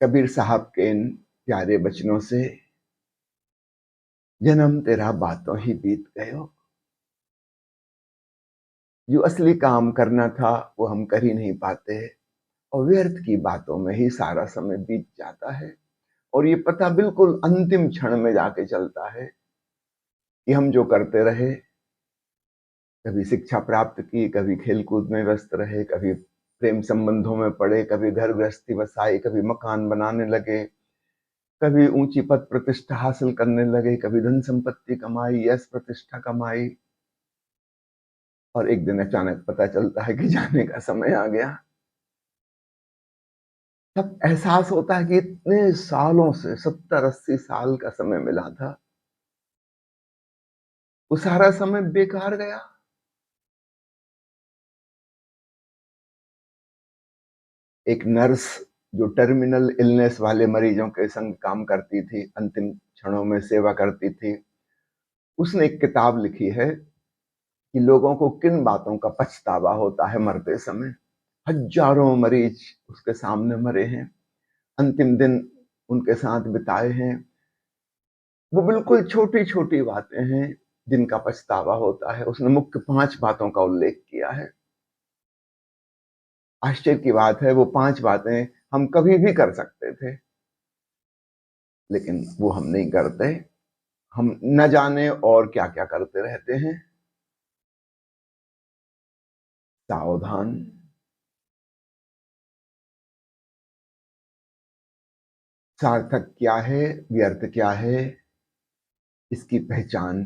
कबीर साहब के इन प्यारे बचनों से जन्म तेरा बातों ही बीत गयो। जो असली काम करना था वो हम कर ही नहीं पाते और व्यर्थ की बातों में ही सारा समय बीत जाता है। और ये पता बिल्कुल अंतिम क्षण में जाके चलता है कि हम जो करते रहे, कभी शिक्षा प्राप्त की, कभी खेलकूद में व्यस्त रहे, कभी प्रेम संबंधों में पड़े, कभी घर गृहस्थी बसाई, कभी मकान बनाने लगे, कभी ऊंची पद प्रतिष्ठा हासिल करने लगे, कभी धन संपत्ति कमाई, यश प्रतिष्ठा कमाई, और एक दिन अचानक पता चलता है कि जाने का समय आ गया। तब एहसास होता है कि इतने सालों से 70-80 साल का समय मिला था, वो सारा समय बेकार गया। एक नर्स जो टर्मिनल इलनेस वाले मरीजों के संग काम करती थी, अंतिम क्षणों में सेवा करती थी, उसने एक किताब लिखी है कि लोगों को किन बातों का पछतावा होता है मरते समय। हजारों मरीज उसके सामने मरे हैं, अंतिम दिन उनके साथ बिताए हैं। वो बिल्कुल छोटी छोटी बातें हैं जिनका पछतावा होता है। उसने मुख्य 5 बातों का उल्लेख किया है। आश्चर्य की बात है, वो 5 बातें हम कभी भी कर सकते थे, लेकिन वो हम नहीं करते। हम न जाने और क्या क्या करते रहते हैं। सावधान, सार्थक क्या है, व्यर्थ क्या है, इसकी पहचान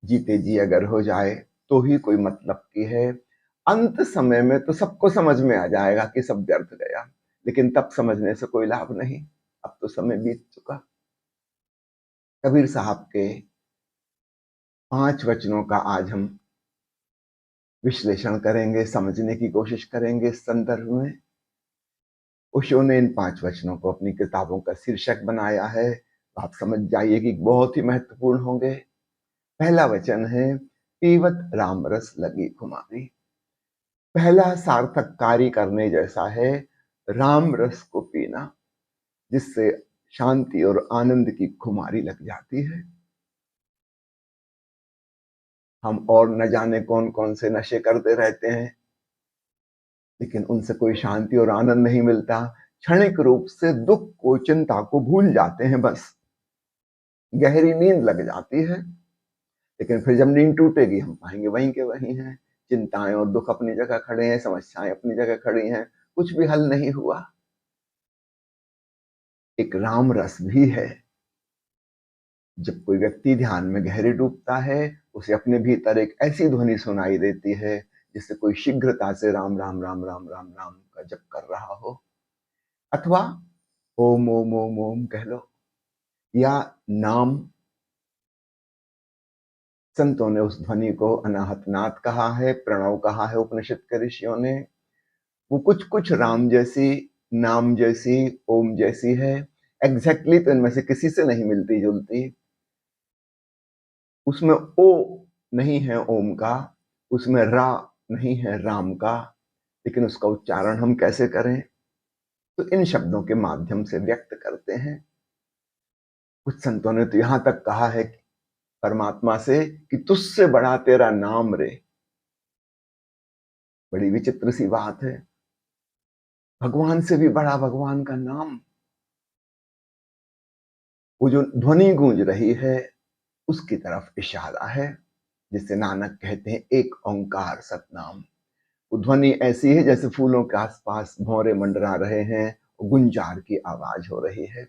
जीते जी अगर हो जाए तो ही कोई मतलब की है। अंत समय में तो सबको समझ में आ जाएगा कि सब व्यर्थ गया, लेकिन तब समझने से कोई लाभ नहीं। अब तो समय बीत चुका। कबीर साहब के 5 वचनों का आज हम विश्लेषण करेंगे, समझने की कोशिश करेंगे इस संदर्भ में। ओशो ने इन 5 वचनों को अपनी किताबों का शीर्षक बनाया है, तो आप समझ जाइए कि बहुत ही महत्वपूर्ण होंगे। पहला वचन है, पीवत राम रस लगी खुमारी। पहला सार्थक कार्य करने जैसा है राम रस को पीना, जिससे शांति और आनंद की खुमारी लग जाती है। हम और न जाने कौन कौन से नशे करते रहते हैं, लेकिन उनसे कोई शांति और आनंद नहीं मिलता। क्षणिक रूप से दुख को, चिंता को भूल जाते हैं, बस गहरी नींद लग जाती है। लेकिन फिर जब नींद टूटेगी हम पाएंगे वहीं के वहीं हैं। चिंताएं और दुख अपनी जगह खड़े हैं, समस्याएं अपनी जगह खड़ी हैं, कुछ भी हल नहीं हुआ। एक राम रस भी है। जब कोई व्यक्ति ध्यान में गहरे डूबता है, उसे अपने भीतर एक ऐसी ध्वनि सुनाई देती है जिससे कोई शीघ्रता से राम राम राम राम राम राम का जप कर रहा हो, अथवा ओम ओम ओम ओम कह लो, या नाम। संतों ने उस ध्वनि को अनाहत नाद कहा है, प्रणव कहा है उपनिषद के ऋषियों ने। वो कुछ कुछ राम जैसी, नाम जैसी, ओम जैसी है। एग्जैक्टली तो इनमें से किसी से नहीं मिलती जुलती। उसमें ओ नहीं है ओम का, उसमें रा नहीं है राम का, लेकिन उसका उच्चारण हम कैसे करें? तो इन शब्दों के माध्यम से व्यक्त करते हैं। कुछ संतों ने तो यहां तक कहा है परमात्मा से कि तुझसे बड़ा तेरा नाम रे। बड़ी विचित्र सी बात है, भगवान से भी बड़ा भगवान का नाम। वो जो ध्वनि गूंज रही है उसकी तरफ इशारा है, जिसे नानक कहते हैं एक ओंकार सतनाम। वो ध्वनि ऐसी है जैसे फूलों के आसपास भौरे मंडरा रहे हैं, गुंजार की आवाज हो रही है।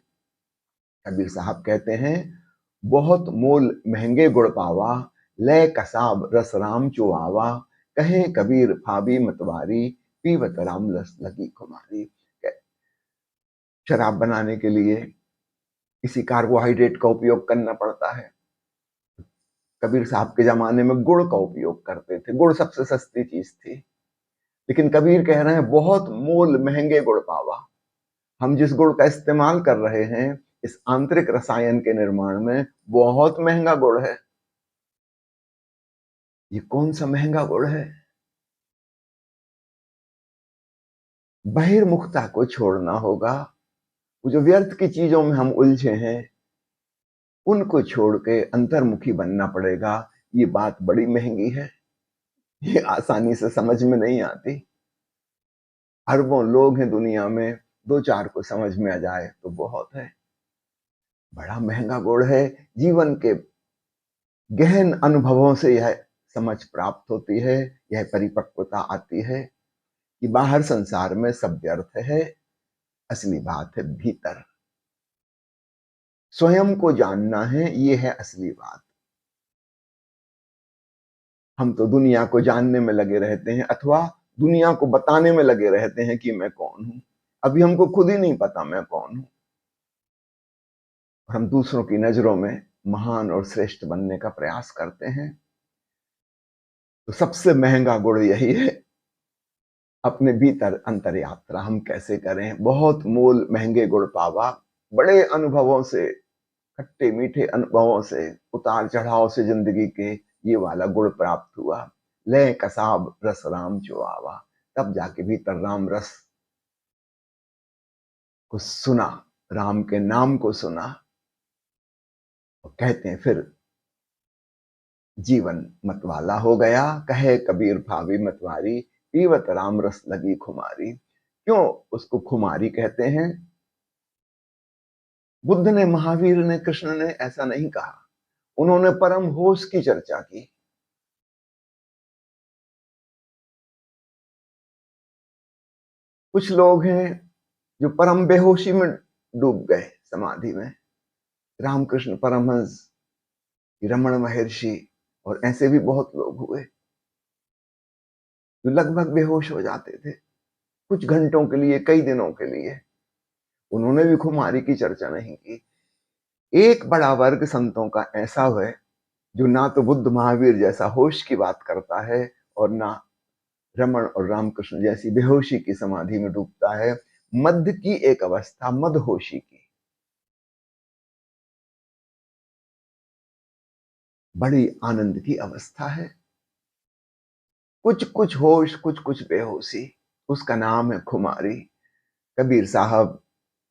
कबीर साहब कहते हैं, बहुत मोल महंगे गुड़ पावा, लय कसाब रस राम चुआवा, कहे कबीर फाबी मतवारी, पीवत राम रस लगी खुमारी। शराब बनाने के लिए किसी कार्बोहाइड्रेट का उपयोग करना पड़ता है। कबीर साहब के जमाने में गुड़ का उपयोग करते थे। गुड़ सबसे सस्ती चीज थी, लेकिन कबीर कह रहे हैं बहुत मोल महंगे गुड़ पावा। हम जिस गुड़ का इस्तेमाल कर रहे हैं इस आंतरिक रसायन के निर्माण में, बहुत महंगा गुड़ है। ये कौन सा महंगा गुड़ है? बहिर्मुखता को छोड़ना होगा, वो जो व्यर्थ की चीजों में हम उलझे हैं, उनको छोड़ के अंतर्मुखी बनना पड़ेगा। ये बात बड़ी महंगी है, ये आसानी से समझ में नहीं आती। अरबों लोग हैं दुनिया में, दो चार को समझ में आ जाए तो बहुत है। बड़ा महंगा गुण है। जीवन के गहन अनुभवों से यह समझ प्राप्त होती है, यह परिपक्वता आती है कि बाहर संसार में सब व्यर्थ है, असली बात है भीतर। स्वयं को जानना है, ये है असली बात। हम तो दुनिया को जानने में लगे रहते हैं, अथवा दुनिया को बताने में लगे रहते हैं कि मैं कौन हूं। अभी हमको खुद ही नहीं पता मैं कौन हूं, और हम दूसरों की नजरों में महान और श्रेष्ठ बनने का प्रयास करते हैं। तो सबसे महंगा गुण यही है, अपने भीतर अंतर यात्रा हम कैसे करें। बहुत मोल महंगे गुण पावा, बड़े अनुभवों से, खट्टे मीठे अनुभवों से, उतार चढ़ाव से जिंदगी के ये वाला गुण प्राप्त हुआ। ले कसाब रस राम जो आवा, तब जाके भीतर राम रस को सुना, राम के नाम को सुना, और कहते हैं फिर जीवन मतवाला हो गया। कहे कबीर भावी मतवारी, पीवत राम रस लगी खुमारी। क्यों उसको खुमारी कहते हैं? बुद्ध ने, महावीर ने, कृष्ण ने ऐसा नहीं कहा। उन्होंने परम होश की चर्चा की। कुछ लोग हैं जो परम बेहोशी में डूब गए, समाधि में। रामकृष्ण परमहंस, रमण महर्षि, और ऐसे भी बहुत लोग हुए जो लगभग बेहोश हो जाते थे कुछ घंटों के लिए, कई दिनों के लिए। उन्होंने भी खुमारी की चर्चा नहीं की। एक बड़ा वर्ग संतों का ऐसा है जो ना तो बुद्ध महावीर जैसा होश की बात करता है, और ना रमण और रामकृष्ण जैसी बेहोशी की समाधि में डूबता है। मध्य की एक अवस्था, मदहोशी की, बड़ी आनंद की अवस्था है। कुछ कुछ होश, कुछ कुछ बेहोशी, उसका नाम है खुमारी। कबीर साहब,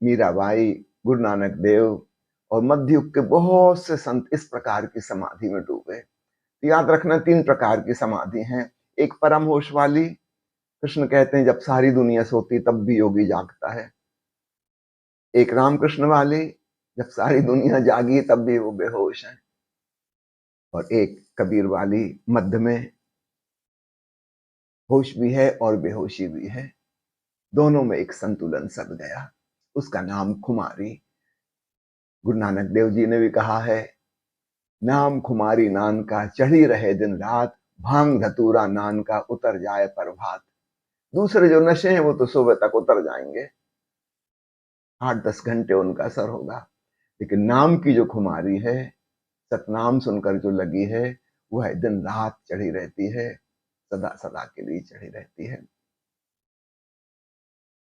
मीराबाई, गुरु नानक देव और मध्ययुग के बहुत से संत इस प्रकार की समाधि में डूबे। तो याद रखना, तीन प्रकार की समाधि हैं। एक परम होश वाली, कृष्ण कहते हैं जब सारी दुनिया सोती तब भी योगी जागता है। एक रामकृष्ण वाली, जब सारी दुनिया जागी तब भी वो बेहोश है। और एक कबीर वाली, मध्य में होश भी है और बेहोशी भी है, दोनों में एक संतुलन सब गया। उसका नाम खुमारी। गुरु नानक देव जी ने भी कहा है, नाम खुमारी नान का, चढ़ी रहे दिन रात, भांग धतूरा नान का, उतर जाए प्रभात। दूसरे जो नशे हैं वो तो सुबह तक उतर जाएंगे, 8-10 घंटे उनका असर होगा। लेकिन नाम की जो खुमारी है, सतनाम सुनकर जो लगी है, वह दिन रात चढ़ी रहती है, सदा सदा के लिए चढ़ी रहती है।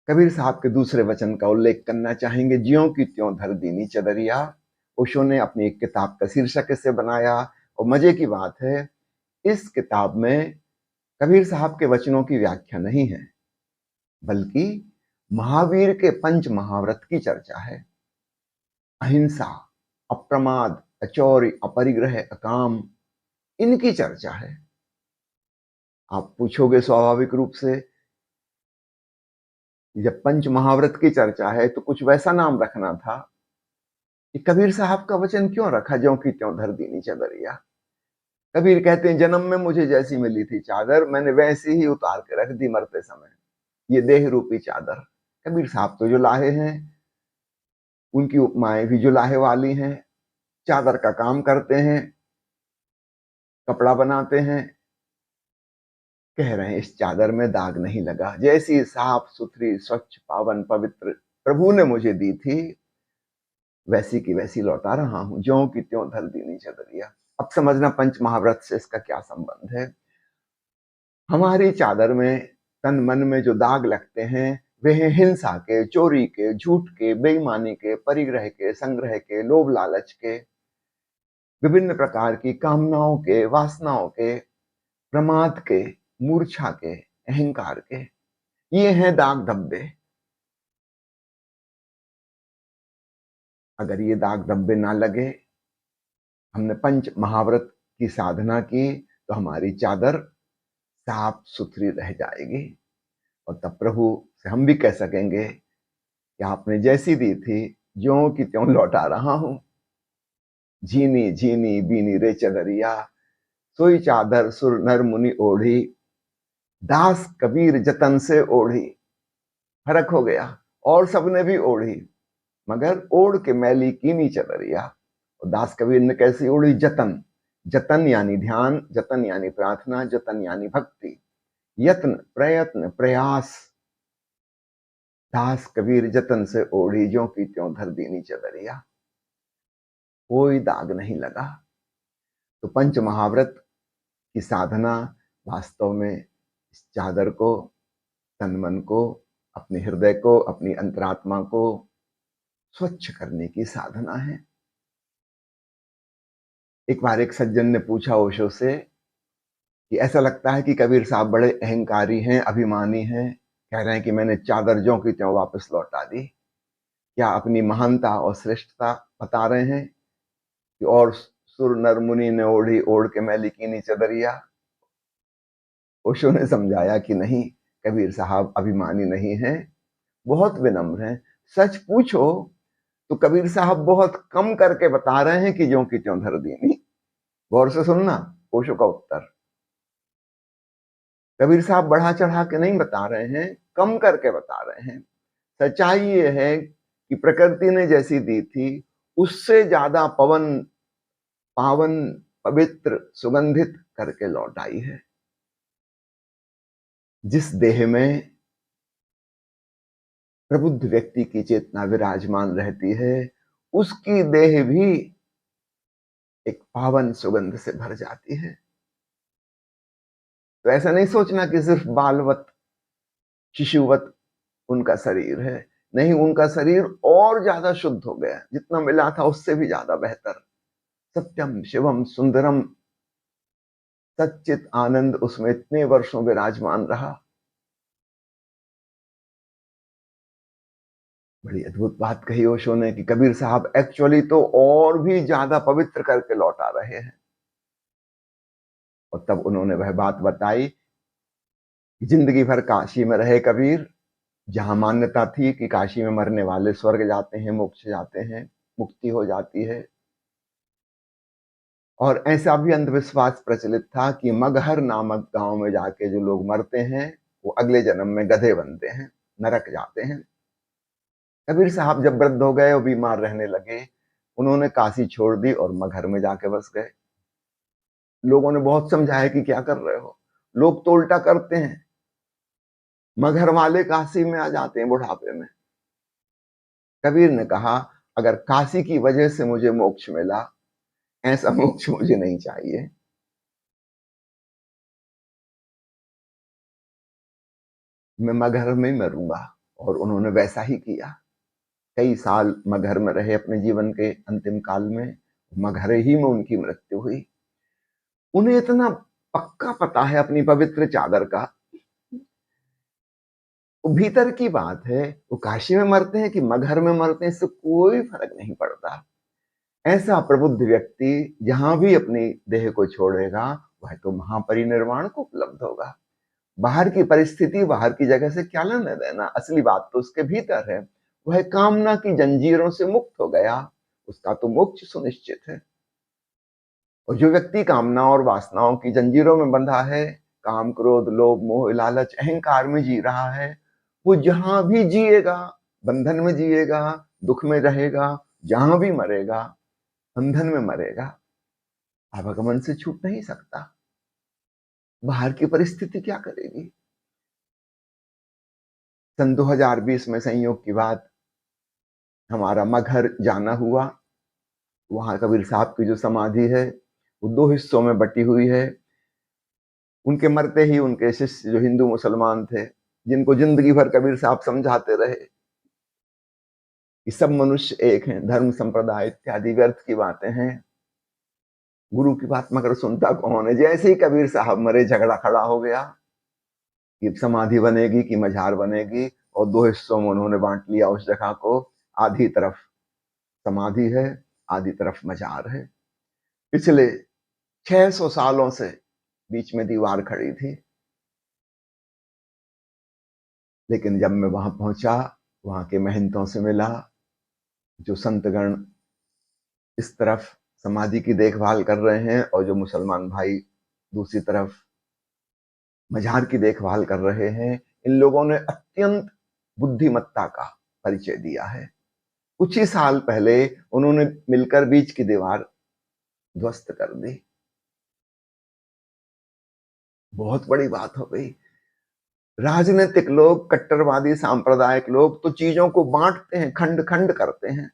कबीर साहब के दूसरे वचन का उल्लेख करना चाहेंगे, ज्यों की त्यों धर दीनी चदरिया। ओशो ने अपनी एक किताब का शीर्षक इससे बनाया। और मजे की बात है, इस किताब में कबीर साहब के वचनों की व्याख्या नहीं है, बल्कि महावीर के पंच महाव्रत की चर्चा है। अहिंसा, अप्रमाद, अचौर्य, अपरिग्रह, अकाम, इनकी चर्चा है। आप पूछोगे स्वाभाविक रूप से, जब पंच महाव्रत की चर्चा है तो कुछ वैसा नाम रखना था कि कबीर साहब का वचन क्यों रखा, ज्यों की त्यों धर दीनी चदरिया। कबीर कहते हैं, जन्म में मुझे जैसी मिली थी चादर, मैंने वैसी ही उतार के रख दी मरते समय, ये देह रूपी चादर। कबीर साहब तो जो लाहे हैं, उनकी उपमाएं भी जो लाहे वाली हैं। चादर का काम करते हैं, कपड़ा बनाते हैं, कह रहे हैं इस चादर में दाग नहीं लगा, जैसी साफ सुथरी स्वच्छ पावन पवित्र प्रभु ने मुझे दी थी, वैसी की वैसी लौटा रहा हूं, ज्यों की त्यों धर दीनी चदरिया। अब समझना पंच महाव्रत से इसका क्या संबंध है। हमारी चादर में, तन मन में जो दाग लगते हैं, वे हैं हिंसा के, चोरी के, झूठ के, बेईमानी के, परिग्रह के, संग्रह के, लोभ लालच के, विभिन्न प्रकार की कामनाओं के, वासनाओं के, प्रमाद के, मूर्छा के, अहंकार के। ये हैं दाग धब्बे। अगर ये दाग धब्बे ना लगे, हमने पंच महाव्रत की साधना की, तो हमारी चादर साफ सुथरी रह जाएगी। और तब प्रभु से हम भी कह सकेंगे कि आपने जैसी दी थी ज्यों की त्यों लौटा रहा हूं। झीनी झीनी बीनी रे चदरिया, सोई चादर सुर नर मुनि ओढ़ी, दास कबीर जतन से ओढ़ी। फर्क हो गया, और सबने भी ओढ़ी, मगर ओढ़ के मैली कीनी चदरिया। और दास कबीर ने कैसी ओढ़ी? जतन। जतन यानी ध्यान, जतन यानी प्रार्थना, जतन यानी भक्ति, यत्न प्रयत्न प्रयास। दास कबीर जतन से ओढ़ी, ज्यों की त्यों धर दीनी चदरिया। कोई दाग नहीं लगा। तो पंच महाव्रत की साधना वास्तव में इस चादर को, तन मन को, अपने हृदय को, अपनी अंतरात्मा को स्वच्छ करने की साधना है। एक बार एक सज्जन ने पूछा ओशो से कि ऐसा लगता है कि कबीर साहब बड़े अहंकारी हैं, अभिमानी हैं, कह रहे हैं कि मैंने चादर ज्यों की त्यों वापस लौटा दी। क्या अपनी महानता और श्रेष्ठता बता रहे हैं कि और सुर नर मुनि ने ओढ़ी, ओढ़ के मैली कीनी चदरिया? ओशो ने समझाया कि नहीं, कबीर साहब अभिमानी नहीं हैं, बहुत विनम्र हैं। सच पूछो तो कबीर साहब बहुत कम करके बता रहे हैं कि ज्यों की त्यों धर दीनी। गौर से सुनना ओशो का उत्तर। कबीर साहब बढ़ा चढ़ा के नहीं बता रहे हैं, कम करके बता रहे हैं। सच्चाई ये है कि प्रकृति ने जैसी दी थी उससे ज्यादा पवन पावन पवित्र सुगंधित करके लौटाई है। जिस देह में प्रबुद्ध व्यक्ति की चेतना विराजमान रहती है, उसकी देह भी एक पावन सुगंध से भर जाती है। तो ऐसा नहीं सोचना कि सिर्फ बालवत शिशुवत उनका शरीर है। नहीं, उनका शरीर और ज्यादा शुद्ध हो गया, जितना मिला था उससे भी ज्यादा बेहतर। सत्यम शिवम सुंदरम, सच्चित आनंद उसमें इतने वर्षों विराजमान रहा। बड़ी अद्भुत बात कही ओशो ने कि कबीर साहब एक्चुअली तो और भी ज्यादा पवित्र करके लौटा रहे हैं। और तब उन्होंने वह बात बताई कि जिंदगी भर काशी में रहे कबीर, जहां मान्यता थी कि काशी में मरने वाले स्वर्ग जाते हैं, मोक्ष जाते हैं, मुक्ति हो जाती है। और ऐसा भी अंधविश्वास प्रचलित था कि मगहर नामक गांव में जाके जो लोग मरते हैं वो अगले जन्म में गधे बनते हैं, नरक जाते हैं। कबीर साहब जब वृद्ध हो गए और बीमार रहने लगे, उन्होंने काशी छोड़ दी और मगहर में जाके बस गए। लोगों ने बहुत समझाया कि क्या कर रहे हो, लोग तो उल्टा करते हैं, मगहर वाले काशी में आ जाते हैं बुढ़ापे में। कबीर ने कहा, अगर काशी की वजह से मुझे मोक्ष मिला, ऐसा मोक्ष मुझे नहीं चाहिए। मैं मगहर में मरूंगा। और उन्होंने वैसा ही किया। कई साल मगहर में रहे अपने जीवन के अंतिम काल में। मगहर ही में उनकी मृत्यु हुई। उन्हें इतना पक्का पता है अपनी पवित्र चादर का। वो भीतर की बात है, वो काशी में मरते हैं कि मगहर में मरते हैं, इससे कोई फर्क नहीं पड़ता। ऐसा प्रबुद्ध व्यक्ति जहां भी अपनी देह को छोड़ेगा, वह तो महापरिनिर्वाण को उपलब्ध होगा। बाहर की परिस्थिति, बाहर की जगह से क्या लेना देना, असली बात तो उसके भीतर है। वह कामना की जंजीरों से मुक्त हो गया, उसका तो मोक्ष सुनिश्चित है। और जो व्यक्ति कामना और वासनाओं की जंजीरों में बंधा है, काम क्रोध लोभ मोह लालच अहंकार में जी रहा है, वो जहां भी जिएगा बंधन में जिएगा, दुख में रहेगा, जहां भी मरेगा बंधन में मरेगा, आवागमन से छूट नहीं सकता। बाहर की परिस्थिति क्या करेगी। सन 2020 में संयोग की बात, हमारा मगहर जाना हुआ। वहां कबीर साहब की जो समाधि है वो दो हिस्सों में बटी हुई है। उनके मरते ही उनके शिष्य जो हिंदू मुसलमान थे, जिनको जिंदगी भर कबीर साहब समझाते रहे कि सब मनुष्य एक हैं, धर्म संप्रदाय इत्यादि व्यर्थ की बातें हैं, गुरु की बात मगर सुनता कौन है। जैसे ही कबीर साहब मरे, झगड़ा खड़ा हो गया कि समाधि बनेगी कि मझार बनेगी। और दो हिस्सों में उन्होंने बांट लिया उस जगह को। आधी तरफ समाधि है, आधी तरफ मजार है। पिछले 600 सालों से बीच में दीवार खड़ी थी, लेकिन जब मैं वहां पहुंचा, वहां के महंतों से मिला, जो संतगण इस तरफ समाधि की देखभाल कर रहे हैं और जो मुसलमान भाई दूसरी तरफ मजार की देखभाल कर रहे हैं, इन लोगों ने अत्यंत बुद्धिमत्ता का परिचय दिया है। कुछ ही साल पहले उन्होंने मिलकर बीच की दीवार ध्वस्त कर दी। बहुत बड़ी बात हो गई। राजनीतिक लोग, कट्टरवादी सांप्रदायिक लोग तो चीजों को बांटते हैं, खंड खंड करते हैं,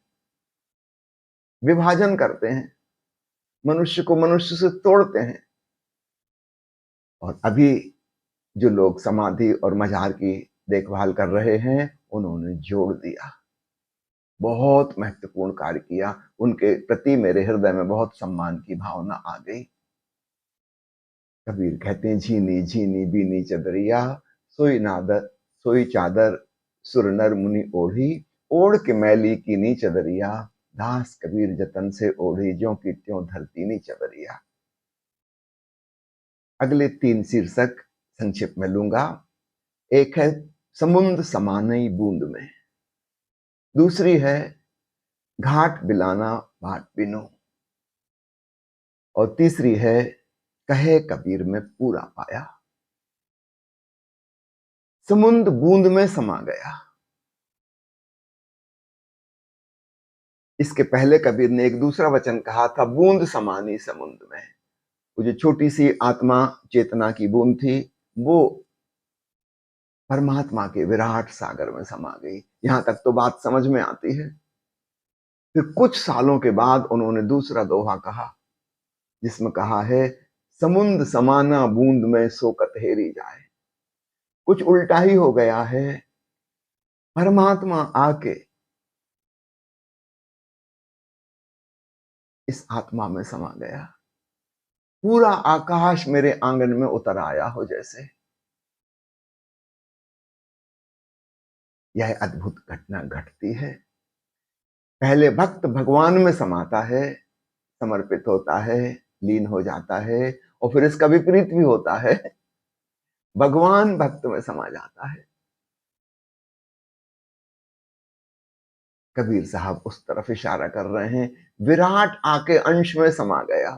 विभाजन करते हैं, मनुष्य को मनुष्य से तोड़ते हैं। और अभी जो लोग समाधि और मजार की देखभाल कर रहे हैं, उन्होंने जोड़ दिया, बहुत महत्वपूर्ण कार्य किया। उनके प्रति मेरे हृदय में बहुत सम्मान की भावना आ गई। कबीर कहते हैं, झीनी झीनी बीनी चदरिया, सोई नादर सोई चादर सुर नर मुनि ओढ़ी, ओढ़ के मैली कीनी चदरिया, दास कबीर जतन से ओढ़ी, ज्यों की त्यों धरती नी चदरिया। अगले 3 शीर्षक संक्षिप्त में लूंगा। एक है समुद्र समानई बूंद में, दूसरी है घाट बिलाना बाट बिनु, और तीसरी है कहे कबीर में पूरा पाया। समुद्र बूंद में समा गया। इसके पहले कबीर ने एक दूसरा वचन कहा था, बूंद समानी समुद्र में। वो जो छोटी सी आत्मा चेतना की बूंद थी, वो परमात्मा के विराट सागर में समा गई। यहां तक तो बात समझ में आती है। फिर कुछ सालों के बाद उन्होंने दूसरा दोहा कहा, जिसमें कहा है, समुद्र समाना बूंद में सो कतहेरी जाए। कुछ उल्टा ही हो गया है। परमात्मा आके इस आत्मा में समा गया। पूरा आकाश मेरे आंगन में उतर आया हो जैसे। यह अद्भुत घटना घटती है। पहले भक्त भगवान में समाता है, समर्पित होता है, लीन हो जाता है, और फिर इसका विपरीत भी होता है, भगवान भक्त में समा जाता है। कबीर साहब उस तरफ इशारा कर रहे हैं। विराट आके अंश में समा गया,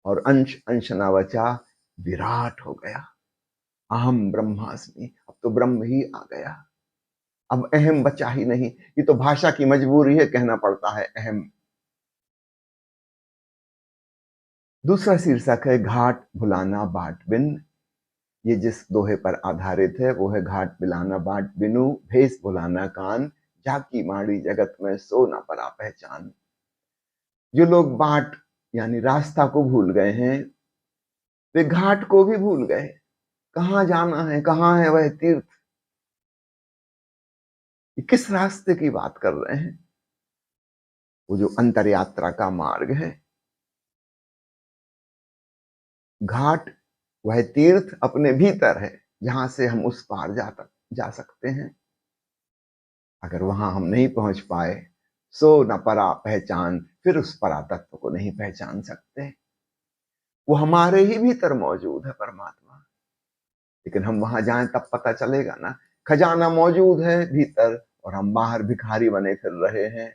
और अंश अंश न बचा, विराट हो गया। अहम ब्रह्मास्मि, अब तो ब्रह्म ही आ गया, अब अहम बचा ही नहीं। ये तो भाषा की मजबूरी है, कहना पड़ता है अहम। दूसरा शीर्षक है घाट भुलाना बाट बिन। ये जिस दोहे पर आधारित है वो है, घाट बिलाना बाट बिनु, भेष भुलाना कान, जाकी माड़ी जगत में सो ना परा पहचान। जो लोग बाट यानी रास्ता को भूल गए हैं, वे घाट को भी भूल गए। कहाँ जाना है, कहाँ है वह तीर्थ, किस रास्ते की बात कर रहे हैं? वो जो अंतर यात्रा का मार्ग है। घाट वह तीर्थ अपने भीतर है, जहां से हम उस पार जा सकते हैं। अगर वहां हम नहीं पहुंच पाए, सो न परा पहचान, फिर उस परा तत्व को नहीं पहचान सकते। वो हमारे ही भीतर मौजूद है परमात्मा, लेकिन हम वहां जाएं तब पता चलेगा ना। खजाना मौजूद है भीतर, और हम बाहर भिखारी बने फिर रहे हैं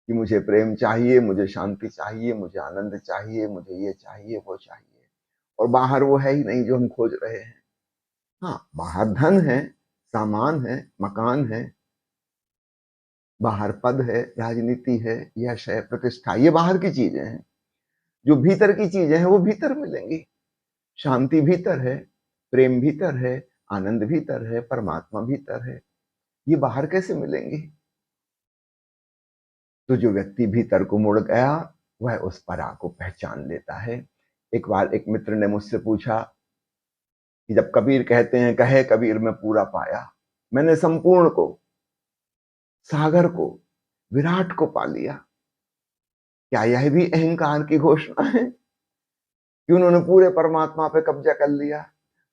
कि मुझे प्रेम चाहिए, मुझे शांति चाहिए, मुझे आनंद चाहिए, मुझे ये चाहिए, वो चाहिए, और बाहर वो है ही नहीं जो हम खोज रहे हैं। हाँ, बाहर धन है, सामान है, मकान है, बाहर पद है, राजनीति है, यश है, प्रतिष्ठा, ये बाहर की चीजें हैं। जो भीतर की चीजें हैं वो भीतर मिलेंगी। शांति भीतर है, प्रेम भीतर है, आनंद भीतर है, परमात्मा भीतर है। ये बाहर कैसे मिलेंगी? तो जो व्यक्ति भीतर को मुड़ गया, वह उस परा को पहचान लेता है। एक बार एक मित्र ने मुझसे पूछा कि जब कबीर कहते हैं, कहे कबीर में पूरा पाया, मैंने संपूर्ण को, सागर को, विराट को पा लिया, क्या यह भी अहंकार की घोषणा है कि उन्होंने पूरे परमात्मा पे कब्जा कर लिया,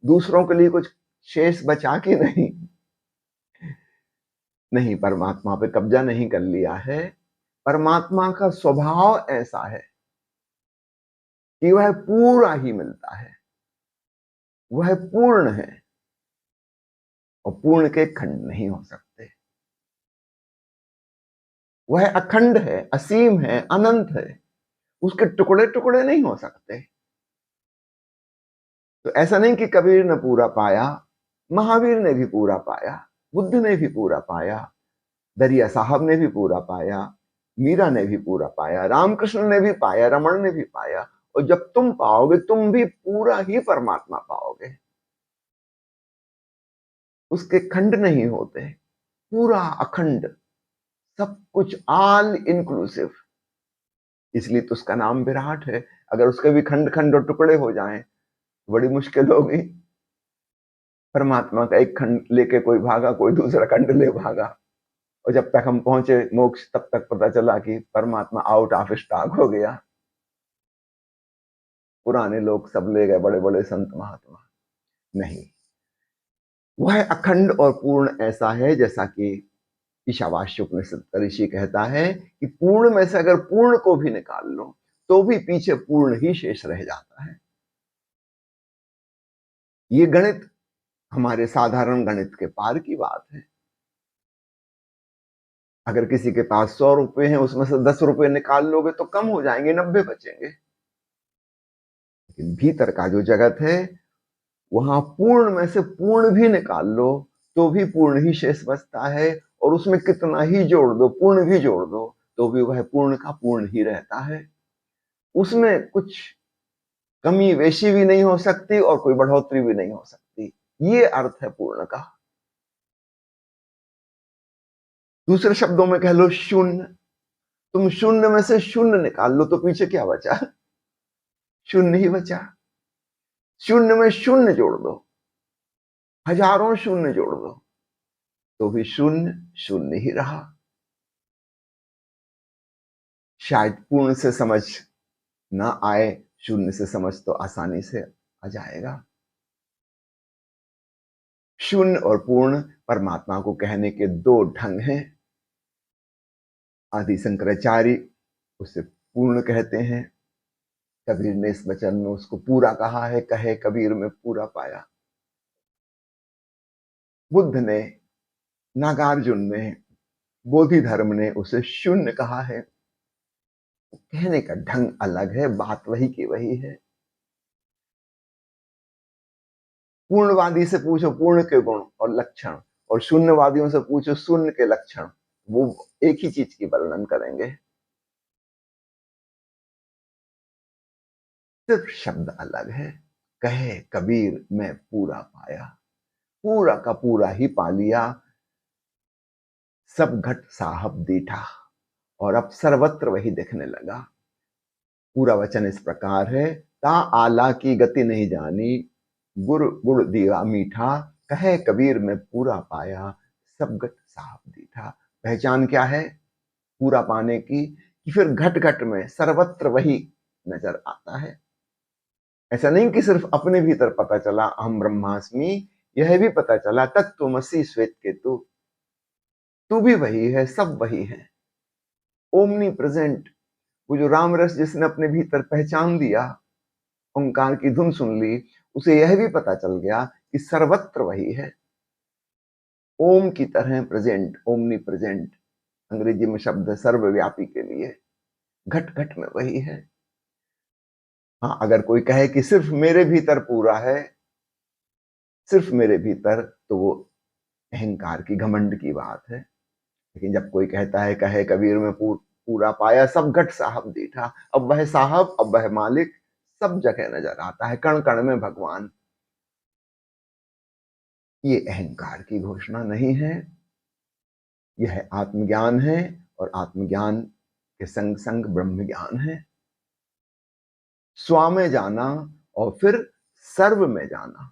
दूसरों के लिए कुछ शेष बचा के नहीं? नहीं, परमात्मा पे कब्जा नहीं कर लिया है, परमात्मा का स्वभाव ऐसा है कि वह पूरा ही मिलता है, वह पूर्ण है और पूर्ण के खंड नहीं हो सकते। वह अखंड है, असीम है, अनंत है, उसके टुकड़े टुकड़े नहीं हो सकते। तो ऐसा नहीं कि कबीर ने पूरा पाया, महावीर ने भी पूरा पाया, बुद्ध ने भी पूरा पाया, दरिया साहब ने भी पूरा पाया, मीरा ने भी पूरा पाया, रामकृष्ण ने भी पाया, रमन ने भी पाया। और जब तुम पाओगे तुम भी पूरा ही परमात्मा पाओगे। उसके खंड नहीं होते, पूरा अखंड, सब कुछ, ऑल इंक्लूसिव। इसलिए तो उसका नाम विराट है। अगर उसके भी खंड खंड और टुकड़े हो जाएं तो बड़ी मुश्किल होगी। परमात्मा का एक खंड लेके कोई भागा, कोई दूसरा खंड ले भागा, और जब तक हम पहुंचे मोक्ष तब तक पता चला कि परमात्मा आउट ऑफ स्टॉक हो गया। पुराने लोग सब ले गए, बड़े बड़े संत महात्मा नहीं। वह अखंड और पूर्ण ऐसा है जैसा कि ईशावास्य उपनिषद का ऋषि कहता है कि पूर्ण में से अगर पूर्ण को भी निकाल लो तो भी पीछे पूर्ण ही शेष रह जाता है। ये गणित हमारे साधारण गणित के पार की बात है। अगर किसी के पास 100 रुपए हैं, उसमें से 10 रुपए निकाल लोगे तो कम हो जाएंगे, 90 बचेंगे। लेकिन भीतर का जो जगत है, वहां पूर्ण में से पूर्ण भी निकाल लो तो भी पूर्ण ही शेष बचता है। और उसमें कितना ही जोड़ दो, पूर्ण भी जोड़ दो, तो भी वह पूर्ण का पूर्ण ही रहता है। उसमें कुछ कमी वेशी भी नहीं हो सकती और कोई बढ़ोतरी भी नहीं हो सकती। ये अर्थ है पूर्ण का। दूसरे शब्दों में कह लो शून्य। तुम शून्य में से शून्य निकाल लो तो पीछे क्या बचा? शून्य ही बचा। शून्य में शून्य जोड़ दो, हजारों शून्य जोड़ दो, तो भी शून्य शून्य ही रहा। शायद पूर्ण से समझ ना आए, शून्य से समझ तो आसानी से आ जाएगा। शून्य और पूर्ण परमात्मा को कहने के दो ढंग हैं। आदि शंकराचार्य उसे पूर्ण कहते हैं। कबीर ने इस वचन में उसको पूरा कहा है, कहे कबीर में पूरा पाया। बुद्ध ने, नागार्जुन ने, बोधि धर्म ने उसे शून्य कहा है। कहने का ढंग अलग है, बात वही की वही है। पूर्णवादी से पूछो पूर्ण के गुण और लक्षण, और शून्यवादियों से पूछो शून्य के लक्षण, वो एक ही चीज की वर्णन करेंगे, सिर्फ शब्द अलग है। कहे कबीर मैं पूरा पाया, पूरा का पूरा ही पा लिया। सब घट साहब दीठा, और अब सर्वत्र वही दिखने लगा। पूरा वचन इस प्रकार है, ता आला की गति नहीं जानी, गुर गुड़ दिया मीठा, कहे कबीर में पूरा पाया, सब घट साहब दीठा। पहचान क्या है पूरा पाने की? कि फिर घट घट में सर्वत्र वही नजर आता है। ऐसा नहीं कि सिर्फ अपने भीतर पता चला अहम ब्रह्मास्मि, यह भी पता चला तत्त्वमसि श्वेत केतु, तू भी वही है, सब वही है, ओमनी प्रेजेंट। वो जो राम रस जिसने अपने भीतर पहचान दिया, ओंकार की धुन सुन ली, उसे यह भी पता चल गया कि सर्वत्र वही है, ओम की तरह प्रेजेंट, ओमनी प्रेजेंट। अंग्रेजी में शब्द है सर्वव्यापी के लिए। घट घट में वही है। हाँ, अगर कोई कहे कि सिर्फ मेरे भीतर पूरा है, सिर्फ मेरे भीतर, तो वो अहंकार की, घमंड की बात है। लेकिन जब कोई कहता है कहे कबीर में पूरा पाया, सब घट साहब दीठा, अब वह साहब, अब वह मालिक सब जगह नजर आता है, कण कण में भगवान। ये अहंकार की घोषणा नहीं है, यह आत्मज्ञान है। और आत्मज्ञान के संग संग ब्रह्म ज्ञान है। स्व में जाना और फिर सर्व में जाना।